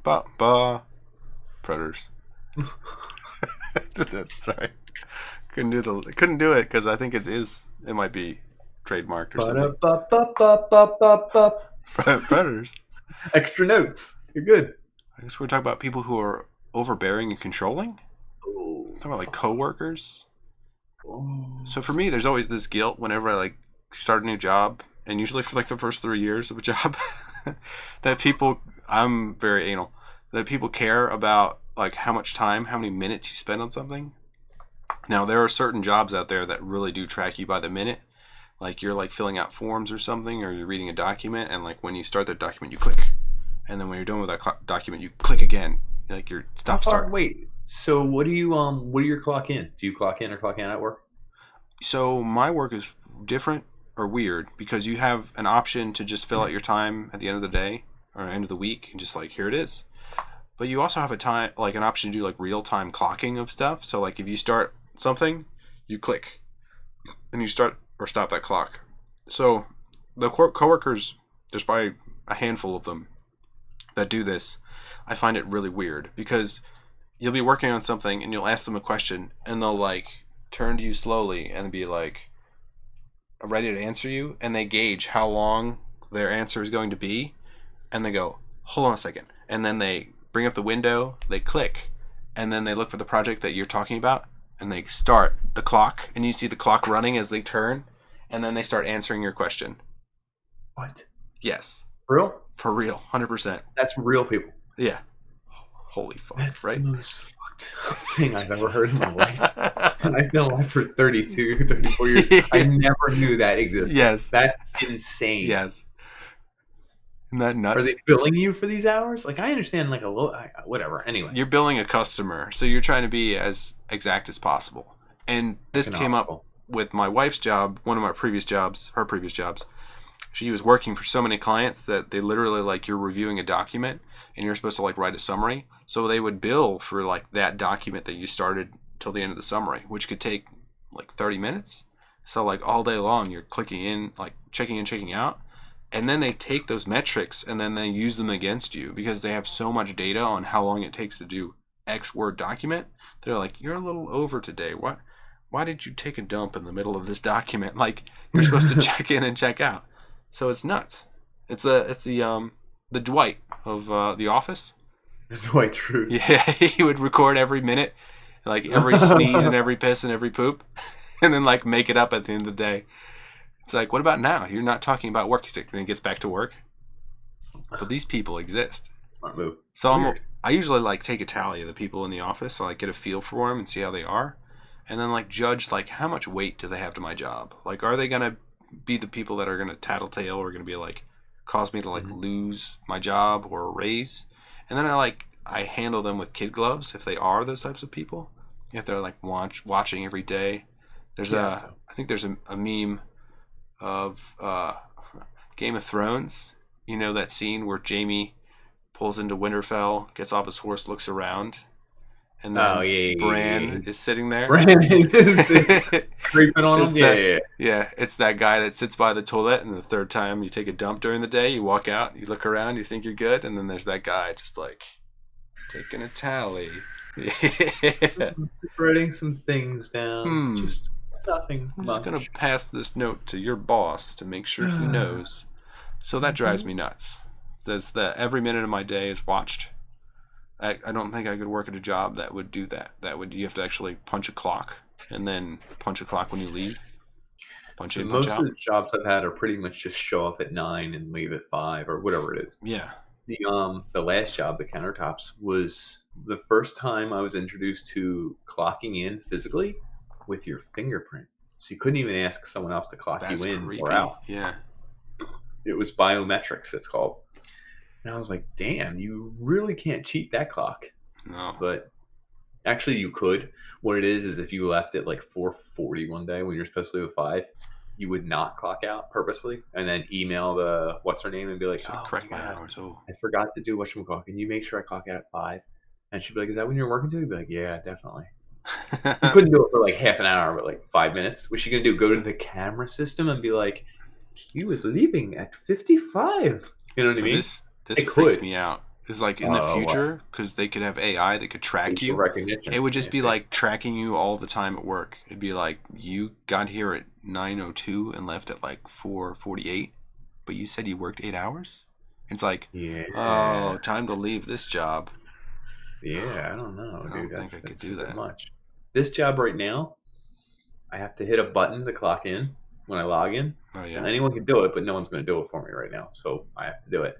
baa-baa. Predators. Sorry. Couldn't do it because I think it might be trademarked or something. Ba-da-ba-ba-ba-ba-ba. Predators. Extra notes. You're good. I guess we're talking about people who are overbearing and controlling. Oh, Talking about like coworkers. oh. So for me, there's always this guilt whenever I like start a new job, and usually for like the first 3 years of a job, that people, I'm very anal, that people care about like how much time, how many minutes you spend on something. Now there are certain jobs out there that really do track you by the minute. Like you're like filling out forms or something, or you're reading a document, and like when you start that document, you click, and then when you're done with that document, you click again. Like you're How stop far? start. Wait. So what do you clock in? Do you clock in or clock out at work? So my work is different or weird because you have an option to just fill out your time at the end of the day or end of the week and just like here it is. But you also have a time like an option to do like real time clocking of stuff. So like if you start something, you click and you start or stop that clock. So the coworkers, there's probably a handful of them that do this. I find it really weird because you'll be working on something and you'll ask them a question and they'll like turn to you slowly and be like ready to answer you, and they gauge how long their answer is going to be, and they go, hold on a second, and then they bring up the window, they click, and then they look for the project that you're talking about, and they start the clock, and you see the clock running as they turn, and then they start answering your question. What? Yes, Real? for real, 100%. That's real people. Yeah. Holy fuck, That's right? the most fucked up thing I've ever heard in my life. I've been alive for 32, 34 years. I never knew that existed. Yes. That's insane. Yes. Isn't that nuts? Are they billing you for these hours? Like, I understand, like, a little, whatever. Anyway. You're billing a customer, so you're trying to be as exact as possible. And this came up with my wife's job, one of my previous jobs, her previous jobs. She was working for so many clients that they literally, like, you're reviewing a document and you're supposed to, like, write a summary. So they would bill for, like, that document that you started till the end of the summary, which could take, like, 30 minutes. So, like, all day long, you're clicking in, like, checking in, checking out. And then they take those metrics and then they use them against you because they have so much data on how long it takes to do X Word document. They're like, you're a little over today. What? Why did you take a dump in the middle of this document? Like, you're supposed to check in and check out. So it's nuts. It's the Dwight of The Office. Dwight Schrute. Yeah, he would record every minute, like every sneeze and every piss and every poop, and then like make it up at the end of the day. It's like, what about now? You're not talking about work. He's like, when he gets back to work. But these people exist. Smart move. So I usually like take a tally of the people in the office, so like get a feel for them and see how they are, and then like judge like how much weight do they have to my job. Like, are they gonna be the people that are gonna tattletale or gonna be like cause me to like lose my job or a raise? And then I handle them with kid gloves if they are those types of people. If they're like watching every day. I think there's a meme of Game of Thrones. You know that scene where Jaime pulls into Winterfell, gets off his horse, looks around, and then Bran is sitting there. Bran is creeping on him. Yeah, it's that guy that sits by the toilet, and the third time you take a dump during the day, you walk out, you look around, you think you're good, and then there's that guy just like taking a tally. Writing some things down. Just nothing I'm much. just going to pass this note to your boss to make sure he knows. So that drives me nuts. That's that every minute of my day is watched. I don't think I could work at a job that would do that. You have to actually punch a clock and then punch a clock when you leave. Punch in, punch out. Most of the jobs I've had are pretty much just show up at 9 and leave at 5 or whatever it is. Yeah. The last job, the countertops, was the first time I was introduced to clocking in physically with your fingerprint. So you couldn't even ask someone else to clock you in or out. Yeah. It was biometrics, it's called. And I was like, damn, you really can't cheat that clock. No. But actually you could. What it is if you left at like 4:40 one day when you're supposed to leave at 5, you would not clock out purposely and then email the what's her name and be like, correct my hours. Oh, I forgot to do whatchamacallit. Can you make sure I clock out at 5? And she'd be like, is that when you're working too? You'd be like, yeah, definitely. You couldn't do it for like half an hour, but like 5 minutes. What's she gonna do? Go to the camera system and be like, he was leaving at 55. You know what I mean? This freaks me out. Is like in the future, because they could have AI that could track facial you. recognition. It would just be like tracking you all the time at work. It'd be like you got here at 9:02 and left at like 4:48, but you said you worked 8 hours. It's like, oh, time to leave this job. Yeah, I don't know, dude. I don't think I could do that much. This job right now, I have to hit a button to clock in when I log in. Oh yeah. And anyone can do it, but no one's going to do it for me right now, so I have to do it.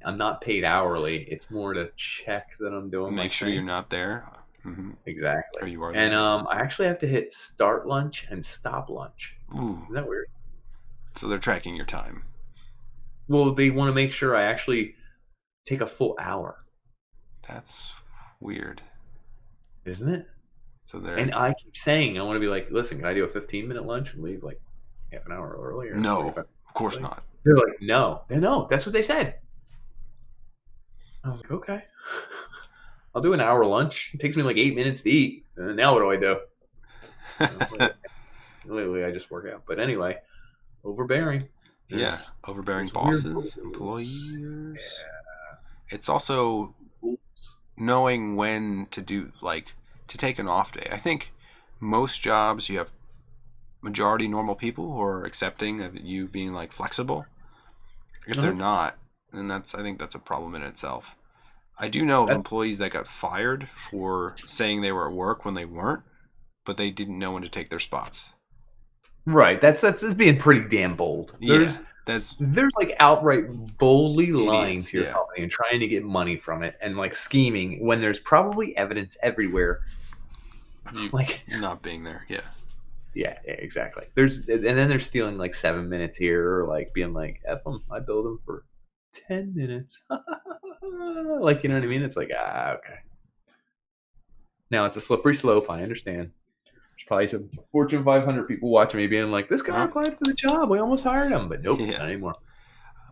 I'm not paid hourly. It's more to check that I'm doing. Make sure you're not there. Mm-hmm. Exactly. Or you are. And I actually have to hit start lunch and stop lunch. Ooh. Isn't that weird? So they're tracking your time. Well, they want to make sure I actually take a full hour. That's weird, isn't it? So they're. And I keep saying I want to be like, listen, can I do a 15-minute lunch and leave like half an hour earlier? No, of course not. They're like, no. That's what they said. I was like, okay. I'll do an hour lunch. It takes me like 8 minutes to eat. And now what do I do? Literally, I just work out. But anyway, overbearing. Overbearing bosses, employees. Yeah. It's also knowing when to do, like, to take an off day. I think most jobs you have majority normal people who are accepting of you being like flexible. If they're not, then I think that's a problem in itself. I do know of employees that got fired for saying they were at work when they weren't, but they didn't know when to take their spots. Right. That's being pretty damn bold. There's like outright boldly lying to your company and trying to get money from it and like scheming when there's probably evidence everywhere. Like not being there. Yeah. Yeah, exactly. And then they're stealing like 7 minutes here, or like being like, F them, I billed them for 10 minutes. Like, you know what I mean? It's like, okay. Now it's a slippery slope. I understand. There's probably some Fortune 500 people watching me being like, this guy applied for the job. We almost hired him, but nope, not anymore.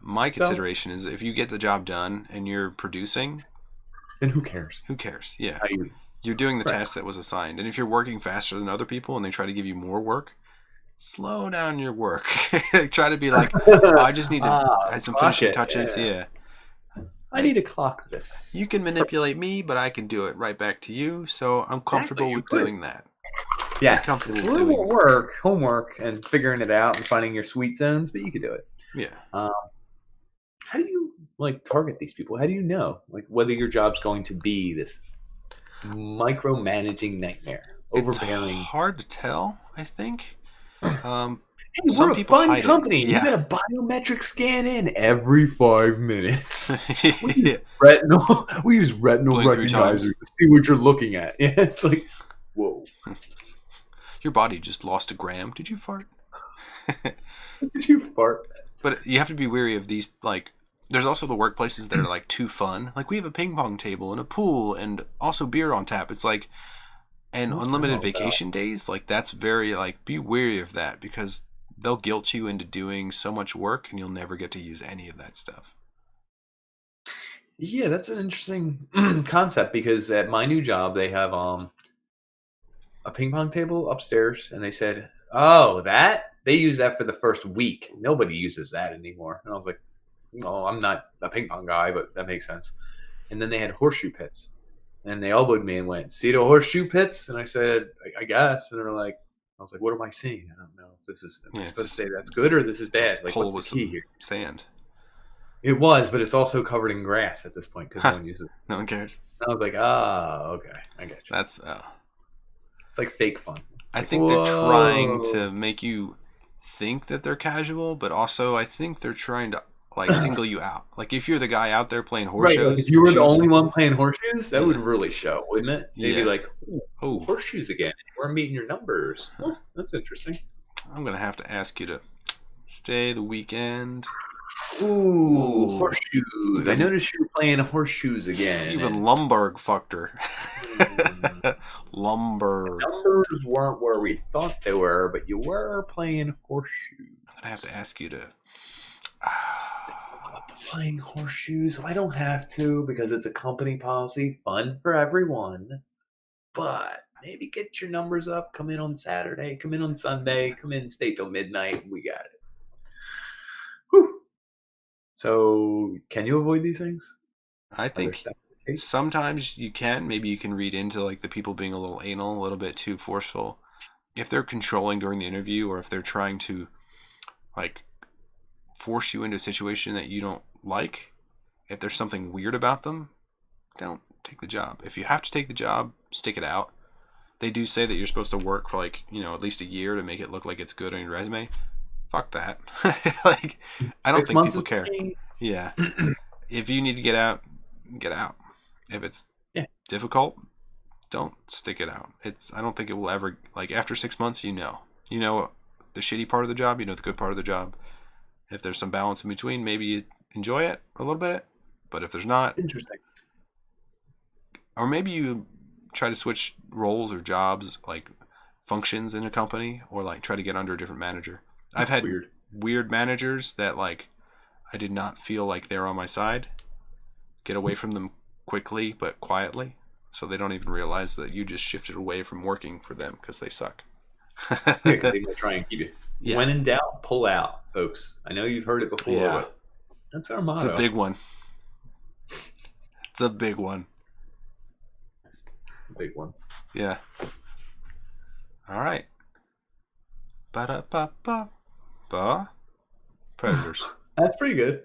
My consideration is if you get the job done and you're producing, then who cares? Who cares? Yeah. You're doing the task that was assigned. And if you're working faster than other people and they try to give you more work, slow down your work. Try to be like, I just need to add some finishing touches. Yeah. I need to clock this. You can manipulate me, but I can do it right back to you. So I'm comfortable with doing that. Yes. Comfortable with doing work, homework, and figuring it out and finding your sweet zones, but you can do it. Yeah. How do you like target these people? How do you know like whether your job's going to be this micromanaging nightmare? Overbearing. It's hard to tell, I think. Hey, we're a fun company. You got a biometric scan in every 5 minutes. We use retinol recognizer to see what you're looking at. Yeah, it's like, whoa. Your body just lost a gram. Did you fart? Did you fart? But you have to be wary of these, like, there's also the workplaces that are, like, too fun. Like, we have a ping-pong table and a pool and also beer on tap. It's like, and unlimited vacation days, like, that's very, like, be wary of that because they'll guilt you into doing so much work and you'll never get to use any of that stuff. Yeah, that's an interesting concept because at my new job, they have a ping pong table upstairs and they said, they use that for the first week. Nobody uses that anymore. And I was like, well, I'm not a ping pong guy, but that makes sense. And then they had horseshoe pits and they elbowed me and went, see the horseshoe pits? And I said, I guess. And they're like, I was like, what am I seeing? I don't know if this is, am I supposed to say that's good or this is bad? Like, what's the key here? Sand. It was, but it's also covered in grass at this point because no one uses it. No one cares. And I was like, okay. I get you. That's, it's like fake fun. I think they're trying to make you think that they're casual, but also I think they're trying to, like, single you out. Like, if you're the guy out there playing horseshoes. Right, if you were the only one playing horseshoes, that would really show, wouldn't it? They'd be like, oh, horseshoes again. We're meeting your numbers. Oh, that's interesting. I'm going to have to ask you to stay the weekend. Ooh, horseshoes. I noticed you were playing horseshoes again. Even Lumberg fucked her. Lumberg. The numbers weren't where we thought they were, but you were playing horseshoes. I'm going to have to ask you to... Playing horseshoes. I don't have to because it's a company policy. Fun for everyone. But maybe get your numbers up. Come in on Saturday. Come in on Sunday. Come in, stay till midnight. We got it. Whew. So, can you avoid these things? I think sometimes you can. Maybe you can read into like the people being a little anal, a little bit too forceful. If they're controlling during the interview, or if they're trying to like force you into a situation that you don't like, if there's something weird about them, don't take the job. If you have to take the job, stick it out. They do say that you're supposed to work for like, at least a year to make it look like it's good on your resume. Fuck that. Like, I don't think people care. Yeah. If you need to get out, get out. If it's difficult, don't stick it out. I don't think it will ever, like, after 6 months, you know the shitty part of the job, the good part of the job. If there's some balance in between, maybe you enjoy it a little bit, but if there's not, interesting. Or maybe you try to switch roles or jobs, like functions in a company, or like try to get under a different manager. I've had weird managers that like I did not feel like they're on my side. Get away from them quickly but quietly, so they don't even realize that you just shifted away from working for them because they suck. They're going to try and keep you. Yeah. When in doubt, pull out, folks. I know you've heard it before, but that's our motto. It's a big one. It's a big one. Big one. Yeah. All right. Ba-da-ba-ba-ba. Predators. That's pretty good.